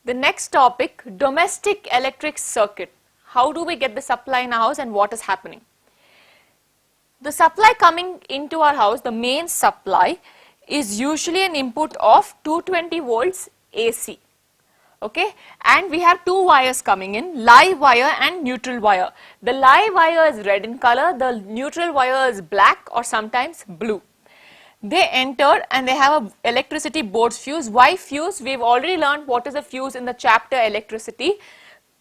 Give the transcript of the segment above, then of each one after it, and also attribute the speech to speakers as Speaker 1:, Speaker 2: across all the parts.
Speaker 1: The next topic, domestic electric circuit. How do we get the supply in our house and what is happening? The supply coming into our house, the main supply, is usually an input of 220 volts AC. Okay, and we have two wires coming in, live wire and neutral wire. The live wire is red in color, the neutral wire is black or sometimes blue. They enter and they have a electricity board fuse. Why fuse? We've already learned what is a fuse in the chapter electricity.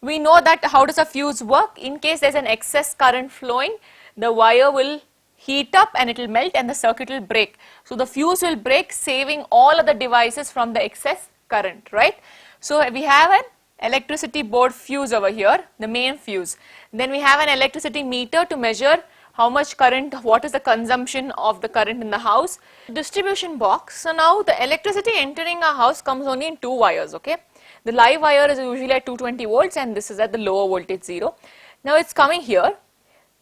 Speaker 1: We know that how does a fuse work. In case there's an excess current flowing, the wire will heat up and it will melt and the circuit will break. So the fuse will break, saving all other devices from the excess current, right? So we have an electricity board fuse over here, the main fuse. Then we have an electricity meter to measure how much current, what is the consumption of the current in the house. Distribution box. So now the electricity entering our house comes only in two wires, okay. The live wire is usually at 220 volts and this is at the lower voltage 0. Now it's coming here.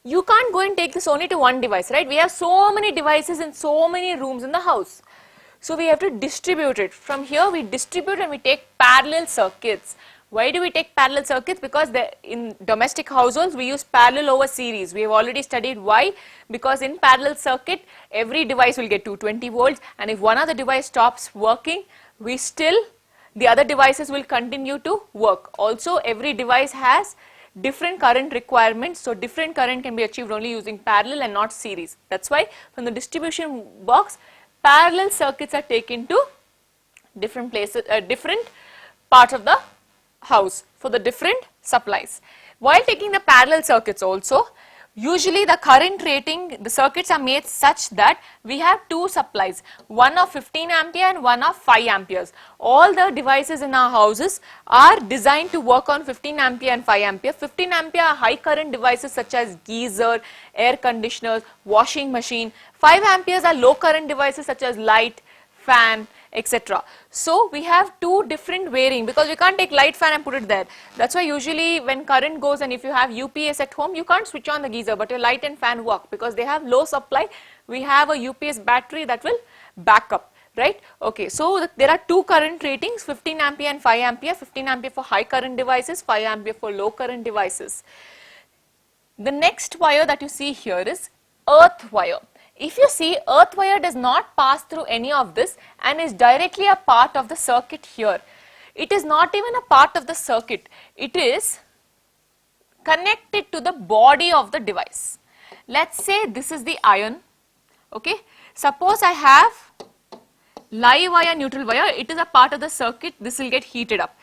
Speaker 1: You can't go and take this only to one device, right? We have so many devices in so many rooms in the house. So we have to distribute it. From here we distribute and we take parallel circuits. Why do we take parallel circuits? Because in domestic households we use parallel over series. We have already studied why. Because in parallel circuit every device will get 220 volts and if one other device stops working, the other devices will continue to work. Also every device has different current requirements, so different current can be achieved only using parallel and not series. That's why from the distribution box parallel circuits are taken to different places, different parts of the house for the different supplies. While taking the parallel circuits also, usually the current rating, the circuits are made such that we have two supplies, one of 15 ampere and one of 5 amperes. All the devices in our houses are designed to work on 15 ampere and 5 ampere. 15 ampere are high current devices such as geyser, air conditioners, washing machine. 5 amperes are low current devices such as light, fan, etc. So we have two different varying, because we can't take light, fan and put it there. That's why usually when current goes and if you have UPS at home, you can't switch on the geyser, but your light and fan work because they have low supply. We have a UPS battery that will back up, right? Okay, so there are two current ratings, 15 ampere and 5 ampere. 15 ampere for high current devices, 5 ampere for low current devices. The next wire that you see here is earth wire. If you see, earth wire does not pass through any of this and is directly a part of the circuit here. It is not even a part of the circuit. It is connected to the body of the device. Let's say this is the iron, okay. Suppose I have live wire, neutral wire, it is a part of the circuit, this will get heated up.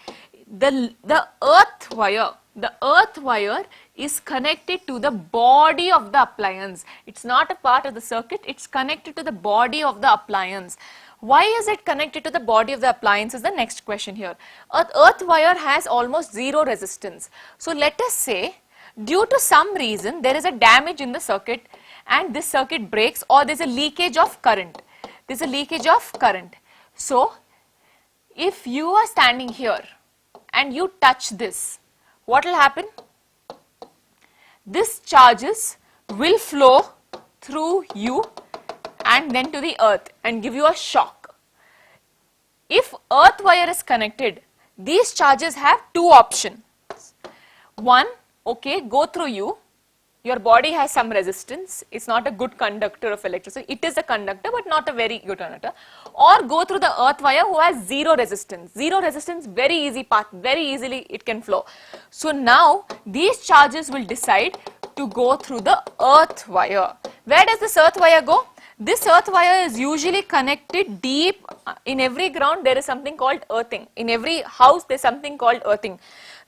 Speaker 1: The earth wire is connected to the body of the appliance. It's not a part of the circuit, it's connected to the body of the appliance. Why is it connected to the body of the appliance is the next question here. Earth wire has almost zero resistance. So let us say due to some reason there is a damage in the circuit and this circuit breaks, or there is a leakage of current. There is a leakage of current. So if you are standing here and you touch this, what will happen? This charges will flow through you and then to the earth and give you a shock. If earth wire is connected, these charges have two options. One, okay, go through you. Your body has some resistance. It's not a good conductor of electricity. It is a conductor but not a very good conductor. Or go through the earth wire who has zero resistance. Zero resistance, very easy path, very easily it can flow. So now these charges will decide to go through the earth wire. Where does this earth wire go? This earth wire is usually connected deep. In every ground there is something called earthing. In every house there is something called earthing.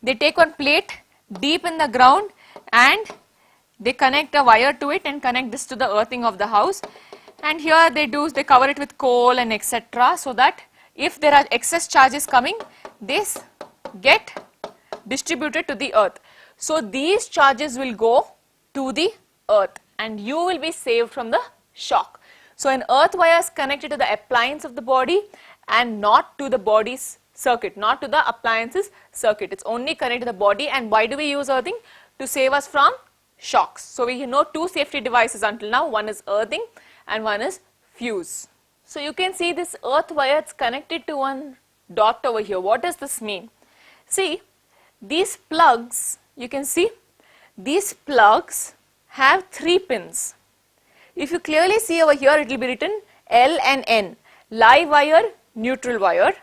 Speaker 1: They take one plate deep in the ground and they connect a wire to it and connect this to the earthing of the house, and here they cover it with coal and etc. so that if there are excess charges coming, this get distributed to the earth. So these charges will go to the earth and you will be saved from the shock. So an earth wire is connected to the appliance of the body and not to the body's circuit, not to the appliance's circuit. It's only connected to the body. And why do we use earthing? To save us from shocks. So we know two safety devices until now, one is earthing and one is fuse. So you can see this earth wire is connected to one dot over here. What does this mean? See, these plugs, you can see, these plugs have 3 pins. If you clearly see over here, it will be written L and N, live wire, neutral wire.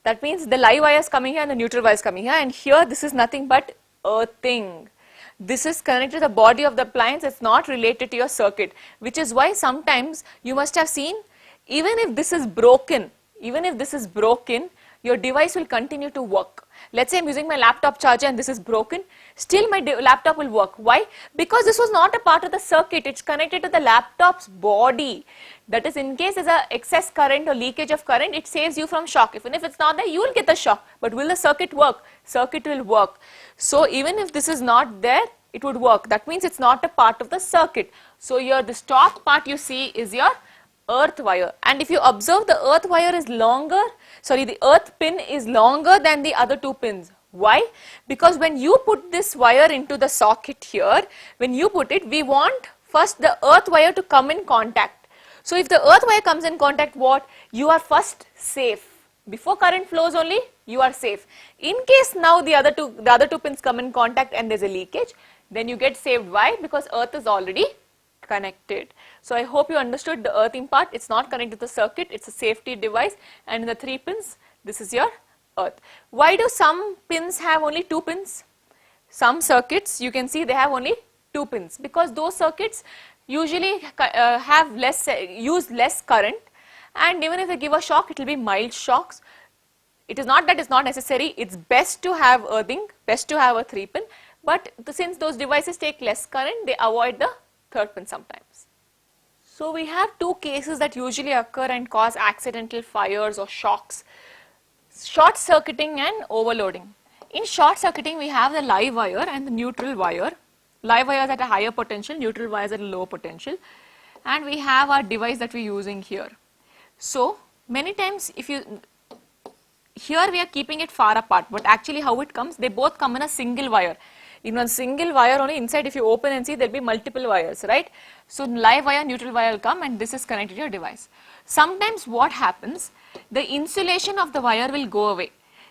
Speaker 1: That means the live wire is coming here and the neutral wire is coming here, and here this is nothing but earthing. This is connected to the body of the appliance, it's not related to your circuit, which is why sometimes you must have seen, even if this is broken, your device will continue to work. Let's say I'm using my laptop charger and this is broken, still my laptop will work. Why? Because this was not a part of the circuit, it's connected to the laptop's body. That is, in case there's a excess current or leakage of current, it saves you from shock. Even if it's not there, you will get the shock. But will the circuit work? Circuit will work. So even if this is not there, it would work. That means it's not a part of the circuit. So here this top part you see is your earth wire, and if you observe, the earth wire is the earth pin is longer than the other 2 pins. Why? Because when you put this wire into the socket here, when you put it, we want first the earth wire to come in contact. So if the earth wire comes in contact, what? You are first safe. Before current flows only, you are safe. In case now the other two pins come in contact and there's a leakage, then you get saved. Why? Because earth is already connected. So I hope you understood the earthing part. It's not connected to the circuit, it's a safety device, and in the 3 pins, this is your earth. Why do some pins have only 2 pins? Some circuits, you can see they have only 2 pins, because those circuits usually use less current, and even if they give a shock, it will be mild shocks. It is not that it's not necessary, it's best to have earthing, best to have a 3 pin, but since those devices take less current, they avoid the 3rd pin sometimes. So we have 2 cases that usually occur and cause accidental fires or shocks: short circuiting and overloading. In short circuiting, we have the live wire and the neutral wire. Live wire is at a higher potential, neutral wire is at a lower potential, and we have our device that we're using here. So many times here we are keeping it far apart, but actually how it comes, they both come in a single wire. In one single wire only, inside if you open and see, there will be multiple wires, right? So live wire, neutral wire will come, and this is connected to your device. Sometimes what happens, the insulation of the wire will go away.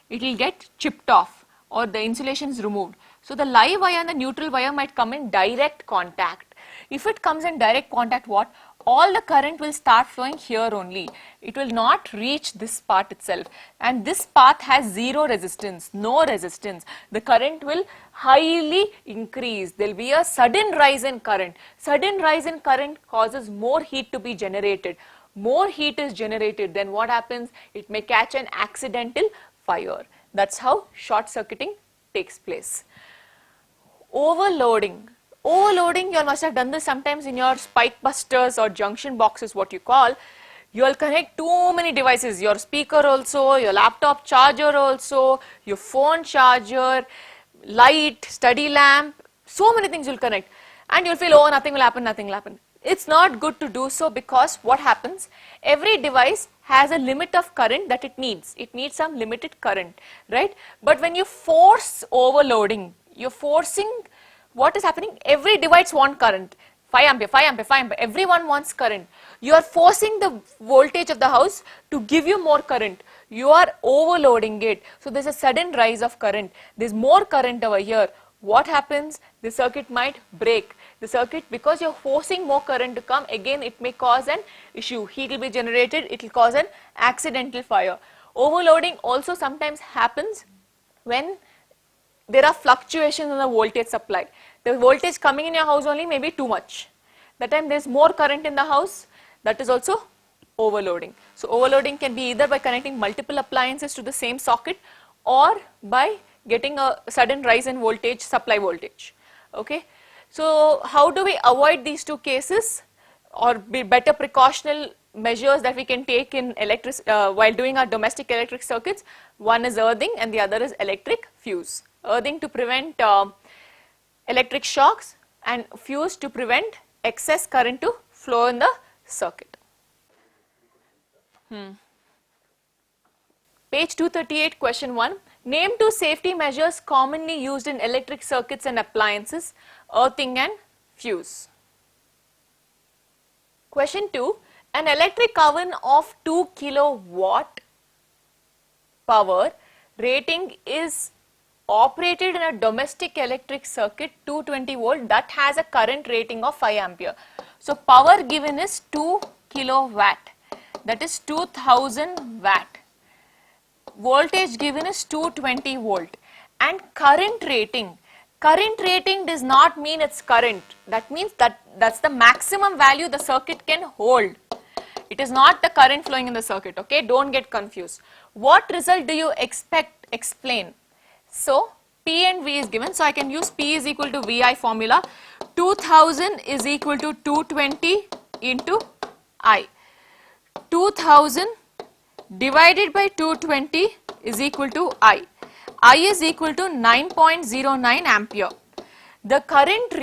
Speaker 1: It will get chipped off, or the insulation is removed. So the live wire and the neutral wire might come in direct contact. If it comes in direct contact, what? All the current will start flowing here only. It will not reach this part itself, and this path has zero resistance, no resistance. The current will highly increase. There will be a sudden rise in current. Sudden rise in current causes more heat to be generated. More heat is generated, then what happens? It may catch an accidental fire. That's how short circuiting takes place. Overloading. Overloading, you must have done this sometimes in your spike busters or junction boxes, what you call. You will connect too many devices, your speaker also, your laptop charger also, your phone charger, light, study lamp, so many things you will connect, and you will feel, oh, nothing will happen, nothing will happen. It's not good to do so, because what happens, every device has a limit of current that it needs some limited current, right? But when you force overloading, you're forcing, what is happening? Every device wants current, 5 ampere, 5 ampere, 5 ampere, everyone wants current. You are forcing the voltage of the house to give you more current. You are overloading it. So there's a sudden rise of current. There's more current over here. What happens? The circuit might break. The circuit, because you're forcing more current to come, again it may cause an issue. Heat will be generated, it will cause an accidental fire. Overloading also sometimes happens when there are fluctuations in the voltage supply. The voltage coming in your house only may be too much. That time there's more current in the house, that is also overloading. So overloading can be either by connecting multiple appliances to the same socket, or by getting a sudden rise in voltage, supply voltage. Okay. So how do we avoid these 2 cases, or be better precautional measures that we can take in while doing our domestic electric circuits? One is earthing and the other is electric fuse. Earthing to prevent electric shocks, and fuse to prevent excess current to flow in the circuit. Page 238, question 1. Name 2 safety measures commonly used in electric circuits and appliances, earthing and fuse. Question 2. An electric oven of 2 kilowatt power rating is operated in a domestic electric circuit 220 volt that has a current rating of 5 ampere. So power given is 2 kilowatt, that is 2000 watt. Voltage given is 220 volt, and current rating does not mean it's current. That means that's the maximum value the circuit can hold. It is not the current flowing in the circuit, okay? Don't get confused. What result do you expect? Explain. So P and V is given, so I can use P is equal to VI formula. 2000 is equal to 220 into I. 2000 divided by 220 is equal to I. I is equal to 9.09 ampere. The current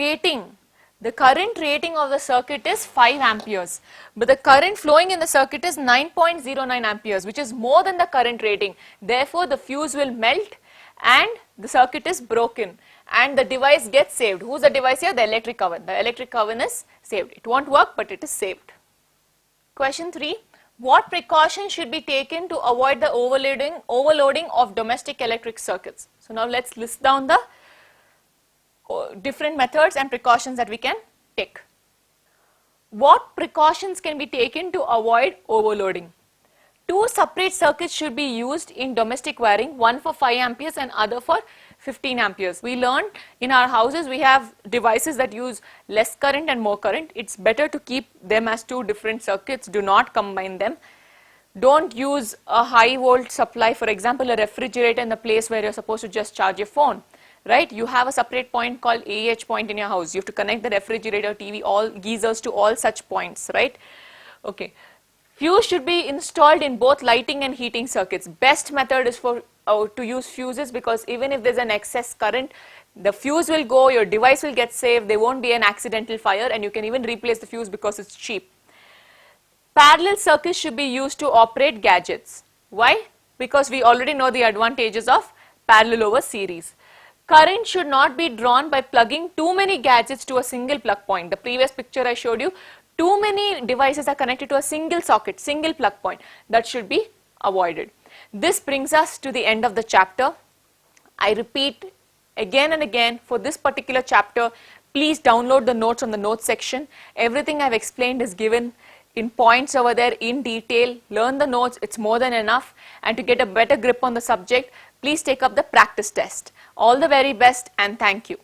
Speaker 1: rating of the circuit is 5 amperes, but the current flowing in the circuit is 9.09 amperes, which is more than the current rating. Therefore, the fuse will melt and the circuit is broken and the device gets saved. Who's the device here? The electric oven. The electric oven is saved. It won't work, but it is saved. Question 3. What precautions should be taken to avoid the overloading of domestic electric circuits? So now let's list down the different methods and precautions that we can take. What precautions can be taken to avoid overloading? 2 separate circuits should be used in domestic wiring, one for 5 amperes and other for 15 amperes. We learned in our houses we have devices that use less current and more current. It's better to keep them as 2 different circuits. Do not combine them. Don't use a high volt supply, for example a refrigerator, in the place where you're supposed to just charge your phone. Right? You have a separate point called AH point in your house. You have to connect the refrigerator, TV, all geysers to all such points, right? Okay. Fuse should be installed in both lighting and heating circuits. Best method is to use fuses, because even if there's an excess current, the fuse will go, your device will get saved, there won't be an accidental fire, and you can even replace the fuse because it's cheap. Parallel circuits should be used to operate gadgets. Why? Because we already know the advantages of parallel over series. Current should not be drawn by plugging too many gadgets to a single plug point. The previous picture I showed you, too many devices are connected to a single socket, single plug point. That should be avoided. This brings us to the end of the chapter. I repeat again and again, for this particular chapter, please download the notes on the notes section. Everything I've explained is given in points over there in detail. Learn the notes, it's more than enough. And to get a better grip on the subject, please take up the practice test. All the very best and thank you.